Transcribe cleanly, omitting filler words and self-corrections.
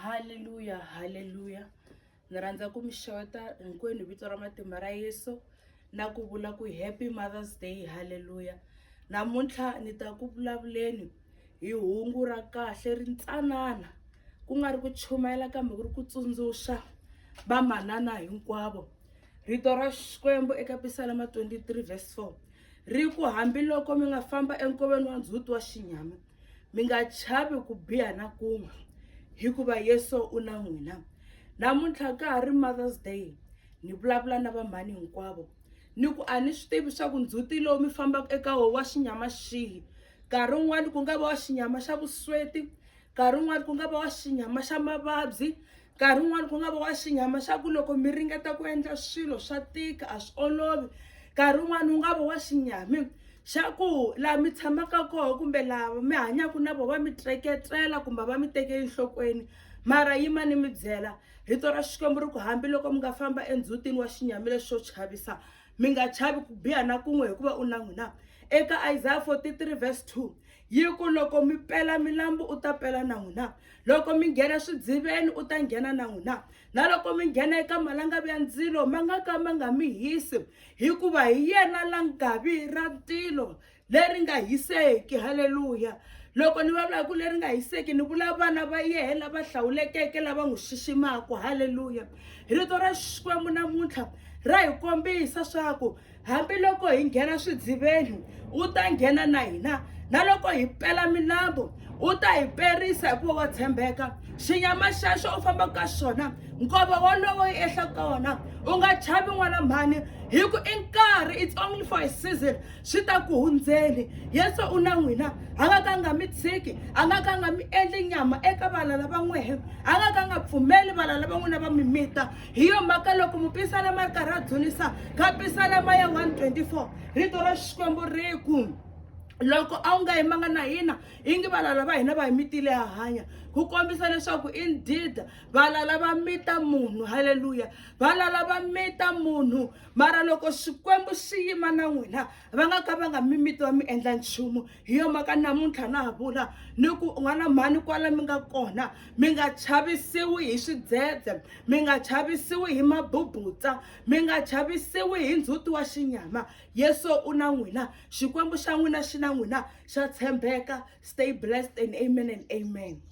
Haleluya, haleluya. Ni rhandza ku mi xeweta hinkwenu vito ra matimba ra Yesu na ku vula ku happy Mother's Day. Haleluya. Namuntlha ni ta ku vulavuleni hi hungu ra kahle ri ntsanana, ku nga ri ku chumayela kambe ku ri ku tsundzuxa vamanana hinkwavo. Rito ra Xikwembu eka Psalm 23 verse 4 ri ku hambiloko mi nga famba enkoveni wa ndzhuti wa xinyama, mi nga chavi ku biha na kun'we, hikuva Yesu u na n'wina. Namuntlha ka ha ri Mother's Day, ni vulavula na vamhani hinkwavo ni ku a ni swi tivi swa ku ndzhuti lowu mi fambaka eka wo wa xinyama xihi. Nkarhi wun'wani ku nga va wa xinyama xa vusweti, nkarhi wun'wani ku nga va wa xinyama xa mavabyi, nkarhi wun'wani ku nga va wa xinyama xa ku loko mi ringeta ku endla swilo swa tika a swi olovi, nkarhi wun'wani wu nga va wa xinyami xa ku laha mi tshamaka koho kumbe lava mi hanyaka na vo va mi treketlela kumbe va mi tekeli enhlokweni. Mara yima ni mi byela rito ra Xikwembu ri ku hambiloko mi nga famba endzhutini wa xinyami lexo chavisa, mi nga chavi ku biha na kun'we hikuva u na n'wina. Eka Isaiah 43 verse 2 yi ku loko mi pela milambu u ta pela na n'wina, loko mi nghena swidziveni u ta nghena na n'wina, na loko mi nghena eka malangavi ya ndzilo ma nga ka ma nga mi hisi, hikuva hi yena langavi ra ntilo leri nga hiseki. Haleluya. Loko ni vulavula ku leri nga hiseki ni vula vana va yehe lava hlawulekeke lava n'wi xiximaka. Haleluya. Rito ra Xikwembu namuntlha ra hi kombisa swa ku hambiloko hi nghena swidziveni u ta nghena na hina, na loko hi pela milambu u ta hi perisa hikuva wa tshembeka. Xinyama xexo u famba ka xona, nkova wolowo yi ehla ka wona, u nga chavi n'wana mhani, hi ku i nkarhi, it's only for a season, swi ta ku hundzeni. Yesu u na n'wina, a nga ka nga mi tshiki, a nga ka nga mi endli nyama eka valala va n'wehe, a nga ka nga pfumeli valala va n'wina va mi mita. Hi yo mhaka loko mupisana ma ri karhi a dzunisa ka Psalm ya 124 rito ra Xikwembu ri ku loko a wu nga yimanga na hina i ngi valala va hina va hi mitile ha hanya, ku kombisa leswaku indeed valala va mita munhu. Haleluya. Valala va mita munhu, mara loko Xikwembu xi yima na n'wina va nga ka va nga mimiti va mi endla nchumu. Hi yo mhaka namuntlha na ha vula ni ku n'wana mhani kwala mi nga kona, mi nga chavisiwi hi swidzedze, mi nga chavisiwi hi mabubutsa, mi nga chavisiwi hi ndzhuti wa xinyama. Yesu u na n'wina, Xikwembu xa n'wina xi na n'wina, xa tshembeka. Stay blessed and amen and amen.